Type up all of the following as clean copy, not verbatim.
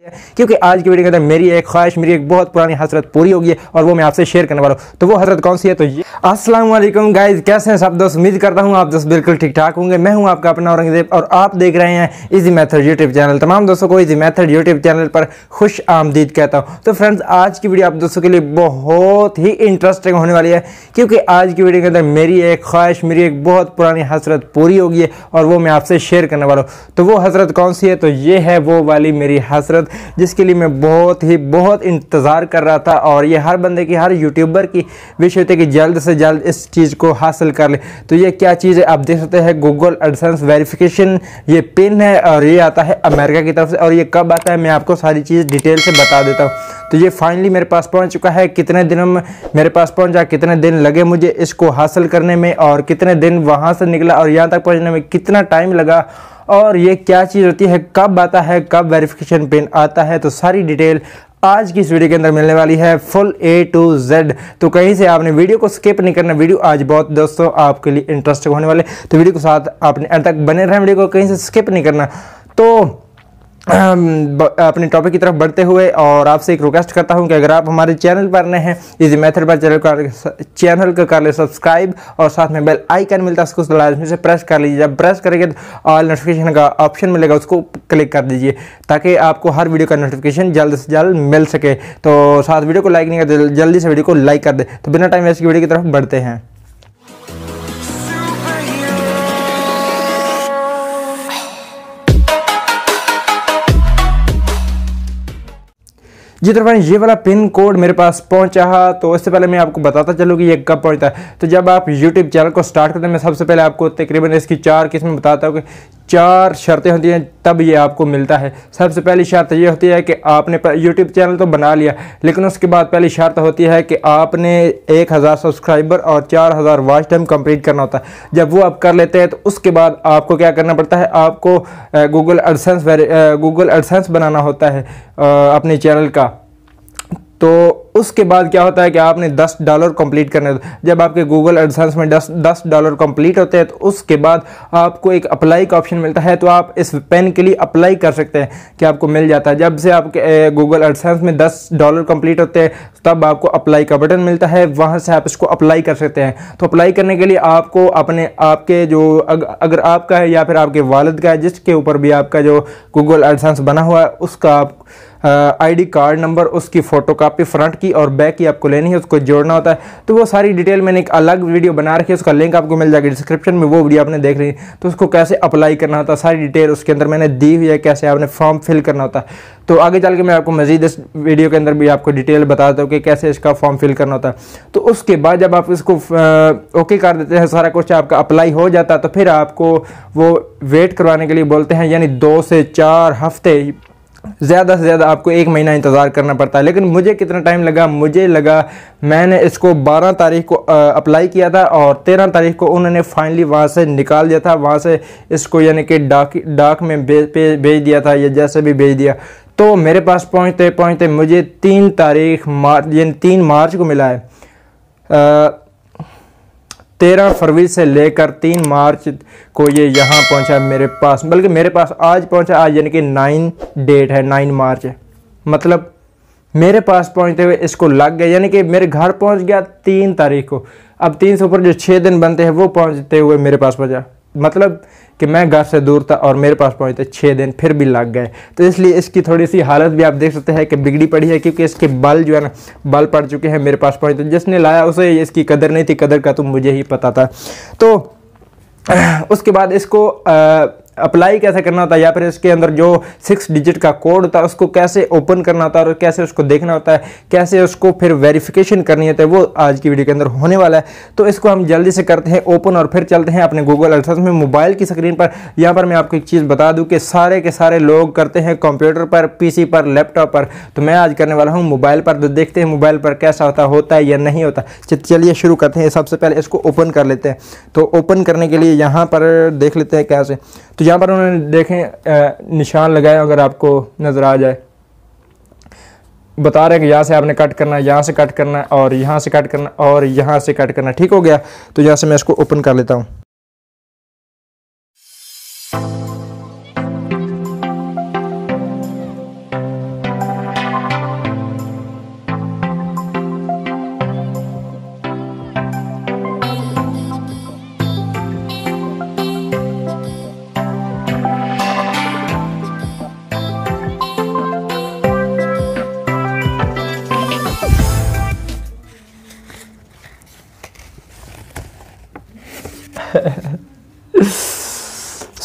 क्योंकि आज की वीडियो के अंदर मेरी एक ख्वाहिश, मेरी एक बहुत पुरानी हसरत पूरी होगी है और वो मैं आपसे शेयर करने वाला हूँ। तो वो हसरत कौन सी है? तो ये अस्सलाम वालेकुम गाइस, कैसे हैं सब दोस्त? उम्मीद करता हूँ आप दोस्त बिल्कुल ठीक ठाक होंगे। मैं हूँ आपका अपना औरंगजेब और आप देख रहे हैं इजी मेथड यूट्यूब चैनल। तमाम दोस्तों को इजी मेथड यूट्यूब चैनल पर खुश आमदीद कहता हूँ। तो फ्रेंड्स, आज की वीडियो आप दोस्तों के लिए बहुत ही इंटरेस्टिंग होने वाली है, क्योंकि आज की वीडियो के अंदर मेरी एक ख्वाहिश, मेरी एक बहुत पुरानी हसरत पूरी होगी है और वो मैं आपसे शेयर करने वाला हूँ। तो वो हसरत कौन सी है? तो ये है वो वाली मेरी हसरत जिसके लिए मैं बहुत इंतज़ार कर रहा था, और ये हर बंदे की, हर यूट्यूबर की विश होती है कि जल्द से जल्द इस चीज़ को हासिल कर ले। तो ये क्या चीज़ है? आप देख सकते हैं गूगल एडसेंस वेरिफिकेशन ये पिन है और ये आता है अमेरिका की तरफ से। और ये कब आता है मैं आपको सारी चीज़ डिटेल से बता देता हूँ। तो ये फाइनली मेरे पास पहुँच चुका है। कितने दिनों में मेरे पास पहुँचा, कितने दिन लगे मुझे इसको हासिल करने में, और कितने दिन वहाँ से निकला और यहाँ तक पहुँचने में कितना टाइम लगा, और ये क्या चीज़ होती है, कब आता है, कब वेरिफिकेशन पिन आता है, तो सारी डिटेल आज की इस वीडियो के अंदर मिलने वाली है, फुल A to Z। तो कहीं से आपने वीडियो को स्किप नहीं करना। वीडियो आज बहुत दोस्तों आपके लिए इंटरेस्टिंग होने वाले, तो वीडियो के साथ आपने अंत तक बने रहें, वीडियो को कहीं से स्किप नहीं करना। तो अपने टॉपिक की तरफ बढ़ते हुए, और आपसे एक रिक्वेस्ट करता हूं कि अगर आप हमारे चैनल पर नए हैं, इजी मेथड पर चैनल को कर ले सब्सक्राइब, और साथ में बेल आइकन मिलता है उसको लाजमी से प्रेस कर लीजिए। जब प्रेस करेंगे तो ऑल नोटिफिकेशन का ऑप्शन मिलेगा, उसको क्लिक कर दीजिए ताकि आपको हर वीडियो का नोटिफिकेशन जल्द से जल्द मिल सके। तो साथ वीडियो को लाइक नहीं करते, जल्दी से वीडियो को लाइक कर दे। तो बिना टाइम वेस्ट की वीडियो की तरफ बढ़ते हैं। जी तो फ्रेंड्स, ये वाला पिन कोड मेरे पास पहुंचा। तो इससे पहले मैं आपको बताता चलूँ कि ये कब पहुंचता है। तो जब आप YouTube चैनल को स्टार्ट करते हैं, मैं सबसे पहले आपको तकरीबन इसकी 4 किस्में बताता हूँ कि 4 शर्तें होती हैं तब ये आपको मिलता है। सबसे पहली शर्त ये होती है कि आपने YouTube चैनल तो बना लिया, लेकिन उसके बाद पहली शर्त होती है कि आपने 1000 सब्सक्राइबर और 4000 वॉच टाइम कंप्लीट करना होता है। जब वो आप कर लेते हैं तो उसके बाद आपको क्या करना पड़ता है, आपको गूगल एडसेंस बनाना होता है अपने चैनल का। तो उसके बाद क्या होता है कि आपने $10 कंप्लीट करने होते हैं। जब आपके गूगल एडसेंस में $10 कंप्लीट होते हैं तो उसके बाद आपको एक अप्लाई का ऑप्शन मिलता है। तो आप इस पेन के लिए अप्लाई कर सकते हैं कि आपको मिल जाता है। जब से आपके गूगल एडसेंस में $10 कंप्लीट होते हैं तब आपको अप्लाई का बटन मिलता है, वहाँ से आप इसको अप्लाई कर सकते हैं। तो अप्लाई करने के लिए आपको आपके जो अगर आपका है या फिर आपके वालिद का है, जिसके ऊपर भी आपका जो गूगल एडसेंस बना हुआ है, उसका आप ID कार्ड नंबर, उसकी फ़ोटोकॉपी फ्रंट की और बैक की आपको लेनी है, उसको जोड़ना होता है। तो वो सारी डिटेल मैंने एक अलग वीडियो बना रखी है, उसका लिंक आपको मिल जाएगा डिस्क्रिप्शन में, वो वीडियो आपने देख रही है। तो उसको कैसे अप्लाई करना होता है सारी डिटेल उसके अंदर मैंने दी हुई है, कैसे आपने फॉर्म फिल करना होता है। तो आगे चल के मैं आपको मज़ीद इस वीडियो के अंदर भी आपको डिटेल बताता हूँ कि कैसे इसका फॉर्म फिल करना होता है। तो उसके बाद जब आप इसको ओके कर देते हैं, सारा कुछ आपका अप्लाई हो जाता है, तो फिर आपको वो वेट करवाने के लिए बोलते हैं, यानी 2 से 4 हफ्ते, ज़्यादा से ज़्यादा आपको 1 महीना इंतज़ार करना पड़ता है। लेकिन मुझे कितना टाइम लगा? मुझे लगा, मैंने इसको 12 तारीख को अप्लाई किया था और 13 तारीख को उन्होंने फाइनली वहाँ से निकाल दिया था, वहाँ से इसको यानी कि डाक में भेज दिया था, या जैसे भी भेज दिया। तो मेरे पास पहुँचते पहुँचते मुझे 3 मार्च को मिला है। 13 फरवरी से लेकर 3 मार्च को ये यहाँ पहुँचा मेरे पास, बल्कि मेरे पास आज पहुँचा, आज यानी कि 9 डेट है, 9 मार्च है। मतलब मेरे पास पहुँचते हुए इसको लग गया, यानी कि मेरे घर पहुँच गया 3 तारीख को। अब 3 से ऊपर जो 6 दिन बनते हैं वो पहुँचते हुए मेरे पास पहुँचा। मतलब कि मैं घर से दूर था और मेरे पास पहुँचते 6 दिन फिर भी लग गए। तो इसलिए इसकी थोड़ी सी हालत भी आप देख सकते हैं कि बिगड़ी पड़ी है, क्योंकि इसके बाल जो है ना, बाल पड़ चुके हैं मेरे पास पहुँचते। जिसने लाया उसे इसकी कदर नहीं थी, कदर का तो मुझे ही पता था। तो उसके बाद इसको अप्लाई कैसे करना होता है, या फिर इसके अंदर जो 6 डिजिट का कोड होता है उसको कैसे ओपन करना होता है और कैसे उसको देखना होता है, कैसे उसको फिर वेरिफिकेशन करनी होती है, वो आज की वीडियो के अंदर होने वाला है। तो इसको हम जल्दी से करते हैं ओपन और फिर चलते हैं अपने गूगल एडसेंस में मोबाइल की स्क्रीन पर। यहाँ पर मैं आपको एक चीज़ बता दूँ कि सारे के सारे लोग करते हैं कंप्यूटर पर, PC पर, लैपटॉप पर। तो मैं आज करने वाला हूँ मोबाइल पर। तो देखते हैं मोबाइल पर कैसा होता है या नहीं होता। चलिए शुरू करते हैं। सबसे पहले इसको ओपन कर लेते हैं। तो ओपन करने के लिए यहाँ पर देख लेते हैं कैसे। तो यहाँ पर उन्होंने देखें निशान लगाए, अगर आपको नज़र आ जाए, बता रहे हैं कि यहाँ से आपने कट करना है, यहाँ से कट करना है, और यहाँ से कट करना है, और यहाँ से कट करना है। ठीक हो गया। तो यहाँ से मैं इसको ओपन कर लेता हूँ।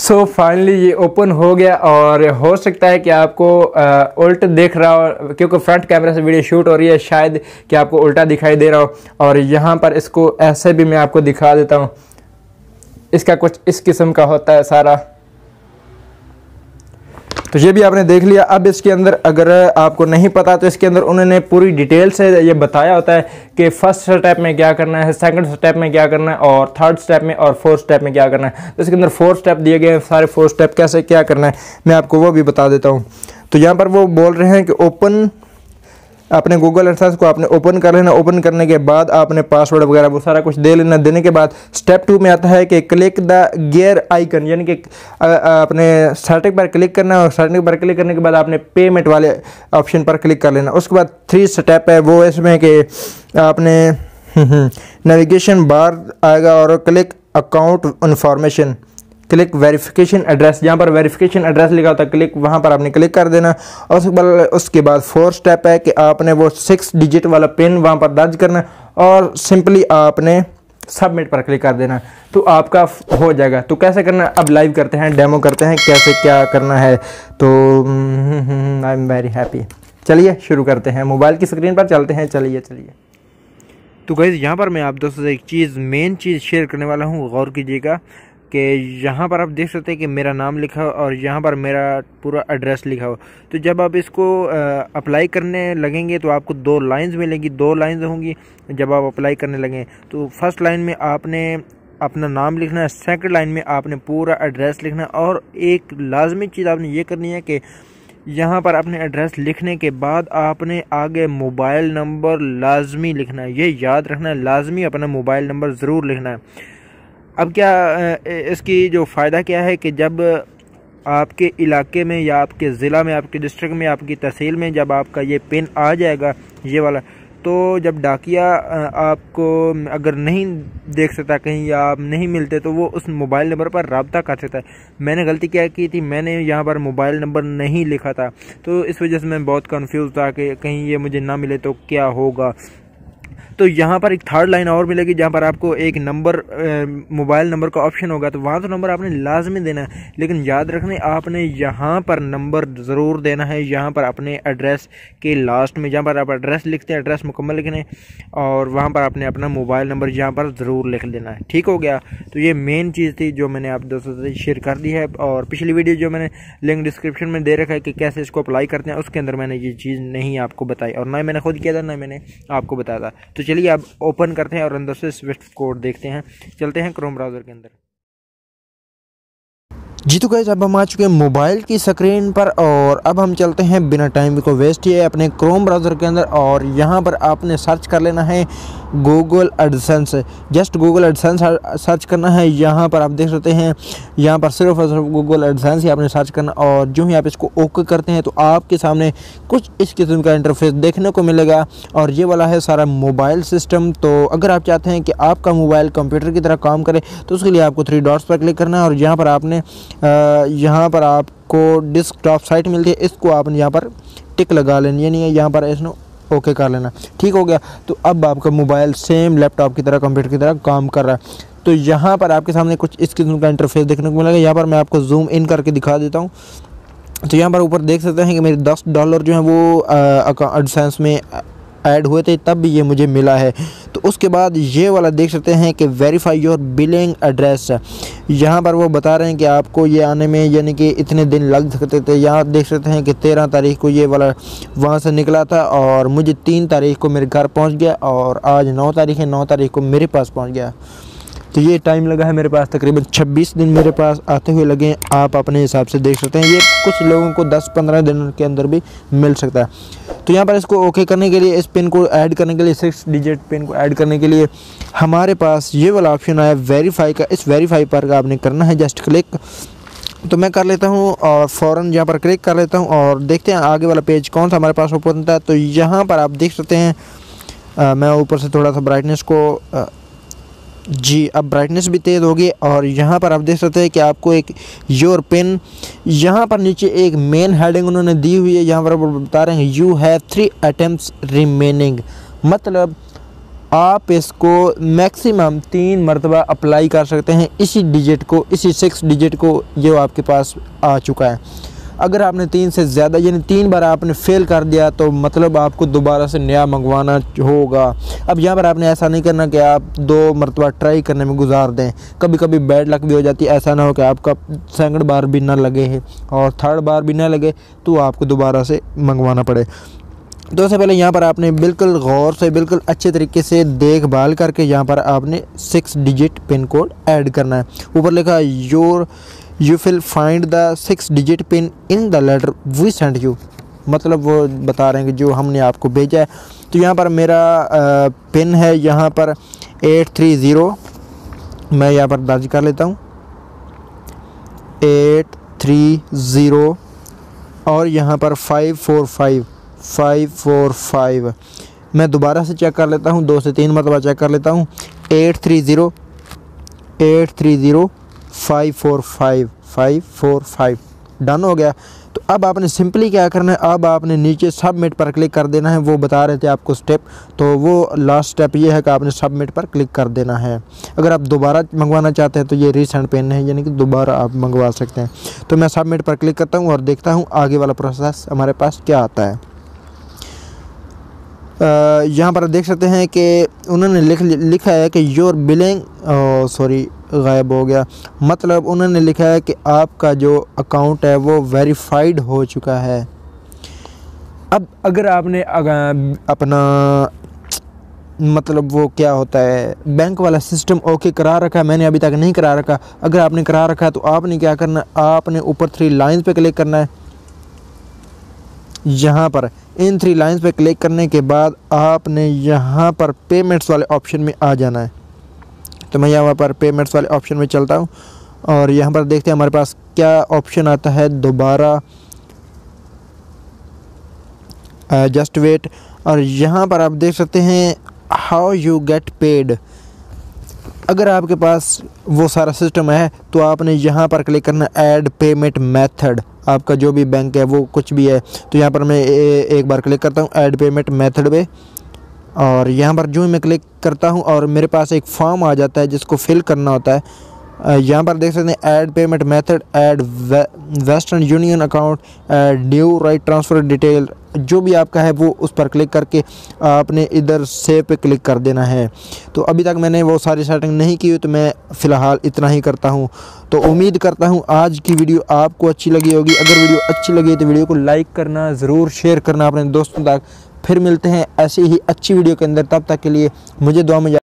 सो फाइनली ये ओपन हो गया और हो सकता है कि आपको उल्ट दिख रहा हो, क्योंकि फ्रंट कैमरे से वीडियो शूट हो रही है, शायद कि आपको उल्टा दिखाई दे रहा हो। और यहाँ पर इसको ऐसे भी मैं आपको दिखा देता हूँ, इसका कुछ इस किस्म का होता है सारा। तो ये भी आपने देख लिया। अब इसके अंदर अगर आपको नहीं पता तो इसके अंदर उन्होंने पूरी डिटेल से ये बताया होता है कि फर्स्ट स्टेप में क्या करना है, सेकंड स्टेप में क्या करना है, और थर्ड स्टेप में और फोर्थ स्टेप में क्या करना है। तो इसके अंदर 4 स्टेप दिए गए हैं, सारे 4 स्टेप कैसे क्या करना है मैं आपको वो भी बता देता हूँ। तो यहाँ पर वो बोल रहे हैं कि ओपन, अपने गूगल एडसेंस को आपने ओपन कर लेना। ओपन करने के बाद आपने पासवर्ड वगैरह वो सारा कुछ दे लेना। देने के बाद स्टेप 2 में आता है कि क्लिक द गियर आइकन, यानी कि अपने सेटिंग पर क्लिक करना है, और सेटिंग पर क्लिक करने के बाद आपने पेमेंट वाले ऑप्शन पर क्लिक कर लेना। उसके बाद 3 स्टेप है वो इसमें कि आपने नेविगेशन बार आएगा और click account information, click verification address, जहाँ पर वेरिफिकेशन एड्रेस लिखा होता है क्लिक, वहाँ पर आपने क्लिक कर देना। और उसके बाद 4 स्टेप है कि आपने वो 6 डिजिट वाला पिन वहाँ पर दर्ज करना और सिंपली आपने सबमिट पर क्लिक कर देना, तो आपका हो जाएगा। तो कैसे करना है अब लाइव करते हैं, डेमो करते हैं कैसे क्या करना है। तो आई एम वेरी हैप्पी। चलिए शुरू करते हैं, मोबाइल की स्क्रीन पर चलते हैं। चलिए। तो गाइस यहाँ पर मैं आप दोस्तों से एक चीज़, मेन चीज़ शेयर करने वाला हूँ, गौर कीजिएगा कि यहाँ पर आप देख सकते हैं कि मेरा नाम लिखा हो और यहाँ पर मेरा पूरा एड्रेस लिखा हो। तो जब आप इसको अप्लाई करने लगेंगे तो आपको 2 लाइंस मिलेंगी, 2 लाइंस होंगी जब आप अप्लाई करने लगें। तो फर्स्ट लाइन में आपने अपना नाम लिखना है, सेकंड लाइन में आपने पूरा एड्रेस लिखना है। और एक लाजमी चीज़ आपने ये करनी है कि यहाँ पर अपने एड्रेस लिखने के बाद आपने आगे मोबाइल नंबर लाजमी लिखना है। ये याद रखना है, लाजमी अपना मोबाइल नंबर ज़रूर लिखना है। अब क्या इसकी जो फ़ायदा क्या है कि जब आपके इलाके में या आपके ज़िला में, आपके डिस्ट्रिक्ट में, आपकी तहसील में जब आपका ये पिन आ जाएगा ये वाला, तो जब डाकिया आपको अगर नहीं देख सकता कहीं या आप नहीं मिलते तो वो उस मोबाइल नंबर पर रब्ता कर सकता है। मैंने गलती क्या की थी, मैंने यहाँ पर मोबाइल नंबर नहीं लिखा था, तो इस वजह से मैं बहुत कंफ्यूज था कि कहीं ये मुझे ना मिले तो क्या होगा। तो यहाँ पर एक थर्ड लाइन और मिलेगी जहाँ पर आपको एक नंबर, मोबाइल नंबर का ऑप्शन होगा, तो वहाँ तो नंबर आपने लाजमी देना है। लेकिन याद रखना आपने यहाँ पर नंबर ज़रूर देना है, यहाँ पर अपने एड्रेस के लास्ट में जहाँ पर आप एड्रेस लिखते हैं, एड्रेस मुकम्मल लिखने, और वहाँ पर आपने अपना मोबाइल नंबर यहाँ पर ज़रूर लिख देना है। ठीक हो गया। तो ये मेन चीज़ थी जो मैंने आप दोस्तों से शेयर कर दी है। और पिछली वीडियो जो मैंने लिंक डिस्क्रिप्शन में दे रखा है कि कैसे इसको अप्लाई करते हैं, उसके अंदर मैंने ये चीज़ नहीं आपको बताई, और ना मैंने खुद किया था ना मैंने आपको बताया था। तो चलिए अब ओपन करते हैं और अंदर से स्विफ्ट कोड देखते हैं। चलते हैं क्रोम ब्राउज़र के अंदर। जी तो गाइस अब हम आ चुके हैं मोबाइल की स्क्रीन पर, और अब हम चलते हैं बिना टाइम को वेस्ट किए अपने क्रोम ब्राउज़र के अंदर। और यहाँ पर आपने सर्च कर लेना है Google AdSense, just Google AdSense search करना है। यहाँ पर आप देख सकते हैं, यहाँ पर सिर्फ और सिर्फ गूगल एडसेंस ही आपने सर्च करना, और जो ही आप इसको ओके करते हैं तो आपके सामने कुछ इस किस्म का इंटरफेस देखने को मिलेगा। और ये वाला है सारा मोबाइल सिस्टम। तो अगर आप चाहते हैं कि आपका मोबाइल कंप्यूटर की तरह काम करे तो उसके लिए आपको 3 डॉट्स पर क्लिक करना है, और यहाँ पर आपने यहाँ पर आपको डेस्कटॉप साइट मिलती है, इसको आपने यहाँ पर टिक लगा लेनी, यानी यहाँ पर इसको ओके कर लेना। ठीक हो गया। तो अब आपका मोबाइल सेम लैपटॉप की तरह, कंप्यूटर की तरह काम कर रहा है। तो यहाँ पर आपके सामने कुछ इस किस्म का इंटरफेस देखने को मिलेगा। यहाँ पर मैं आपको जूम इन करके दिखा देता हूँ। तो यहाँ पर ऊपर देख सकते हैं कि मेरे $10 जो है वो एडसेंस में ऐड हुए थे, तब भी ये मुझे मिला है। तो उसके बाद ये वाला देख सकते हैं कि वेरीफाई योर बिलिंग एड्रेस, यहाँ पर वो बता रहे हैं कि आपको ये आने में यानी कि इतने दिन लग सकते थे। यहाँ देख सकते हैं कि 13 तारीख को ये वाला वहाँ से निकला था, और मुझे 3 तारीख को मेरे घर पहुँच गया, और आज 9 तारीख है, 9 तारीख को मेरे पास पहुँच गया। तो ये टाइम लगा है मेरे पास, तकरीबन 26 दिन मेरे पास आते हुए लगे। आप अपने हिसाब से देख सकते हैं, ये कुछ लोगों को 10-15 दिन के अंदर भी मिल सकता है। तो यहाँ पर इसको ओके करने के लिए, इस पिन को ऐड करने के लिए, 6 डिजिट पिन को ऐड करने के लिए हमारे पास ये वाला ऑप्शन आया वेरीफाई का। इस वेरीफाई पर आपने करना है जस्ट क्लिक। तो मैं कर लेता हूँ और फ़ौरन यहाँ पर क्लिक कर लेता हूँ, और देखते हैं आगे वाला पेज कौन सा हमारे पास ओपन होता है। तो यहाँ पर आप देख सकते हैं, मैं ऊपर से थोड़ा सा ब्राइटनेस को जी अब ब्राइटनेस भी तेज़ होगी, और यहाँ पर आप देख सकते हैं कि आपको एक योर पिन, यहाँ पर नीचे एक मेन हेडिंग उन्होंने दी हुई है। यहाँ पर बता रहे हैं यू हैव 3 अटेम्प्ट्स रिमेनिंग, मतलब आप इसको मैक्सिमम 3 मरतबा अप्लाई कर सकते हैं इसी डिजिट को, इसी 6 डिजिट को जो आपके पास आ चुका है। अगर आपने 3 से ज़्यादा यानी 3 बार आपने फेल कर दिया तो मतलब आपको दोबारा से नया मंगवाना होगा। अब यहाँ पर आपने ऐसा नहीं करना कि आप 2 मरतबा ट्राई करने में गुजार दें, कभी कभी बैड लक भी हो जाती है। ऐसा ना हो कि आपका सेकंड बार भी ना लगे है और थर्ड बार भी ना लगे तो आपको दोबारा से मंगवाना पड़े। तो उससे पहले यहाँ पर आपने बिल्कुल गौर से, बिल्कुल अच्छे तरीके से देखभाल करके यहाँ पर आपने 6 डिजिट पिन कोड ऐड करना है। ऊपर लिखा you will find the 6 digit pin in the letter we send you, मतलब वो बता रहे हैं कि जो हमने आपको भेजा है। तो यहाँ पर मेरा पिन है यहाँ पर 830, मैं यहाँ पर दर्ज कर लेता हूँ 830 और यहाँ पर 545। मैं दोबारा से चेक कर लेता हूँ, 2 से 3 मरतबा चेक कर लेता हूँ। 830 545 डन हो गया। तो अब आपने सिंपली क्या करना है, अब आपने नीचे सबमिट पर क्लिक कर देना है। वो बता रहे थे आपको स्टेप, तो वो लास्ट स्टेप ये है कि आपने सबमिट पर क्लिक कर देना है। अगर आप दोबारा मंगवाना चाहते हैं तो ये रीसेंट पेन है, यानी कि दोबारा आप मंगवा सकते हैं। तो मैं सबमिट पर क्लिक करता हूँ और देखता हूँ आगे वाला प्रोसेस हमारे पास क्या आता है। यहाँ पर देख सकते हैं कि उन्होंने लिखा है कि योर बिलिंग, सॉरी गायब हो गया, मतलब उन्होंने लिखा है कि आपका जो अकाउंट है वो वेरीफाइड हो चुका है। अब अगर आपने अपना मतलब वो क्या होता है बैंक वाला सिस्टम ओके करा रखा है, मैंने अभी तक नहीं करा रखा। अगर आपने करा रखा है तो आपने क्या करना है, आपने ऊपर 3 लाइंस पे क्लिक करना है। यहाँ पर इन 3 लाइंस पे क्लिक करने के बाद आपने यहाँ पर पेमेंट्स वाले ऑप्शन में आ जाना है। तो मैं यहाँ पर पेमेंट्स वाले ऑप्शन में चलता हूँ और यहाँ पर देखते हैं हमारे पास क्या ऑप्शन आता है दोबारा, जस्ट वेट। और यहाँ पर आप देख सकते हैं हाउ यू गेट पेड। अगर आपके पास वो सारा सिस्टम है तो आपने यहाँ पर क्लिक करना ऐड पेमेंट मेथड, आपका जो भी बैंक है वो कुछ भी है। तो यहाँ पर मैं एक बार क्लिक करता हूँ ऐड पेमेंट मेथड पे, और यहाँ पर जो मैं क्लिक करता हूँ और मेरे पास एक फॉर्म आ जाता है जिसको फिल करना होता है। यहाँ पर देख सकते हैं add payment method, add western union account, add new right transfer detail, जो भी आपका है वो उस पर क्लिक करके आपने इधर सेव पे क्लिक कर देना है। तो अभी तक मैंने वो सारी सेटिंग नहीं की हुई, तो मैं फ़िलहाल इतना ही करता हूँ। तो उम्मीद करता हूँ आज की वीडियो आपको अच्छी लगी होगी। अगर वीडियो अच्छी लगी तो वीडियो को लाइक करना, ज़रूर शेयर करना अपने दोस्तों तक। फिर मिलते हैं ऐसी ही अच्छी वीडियो के अंदर, तब तक के लिए मुझे दुआ में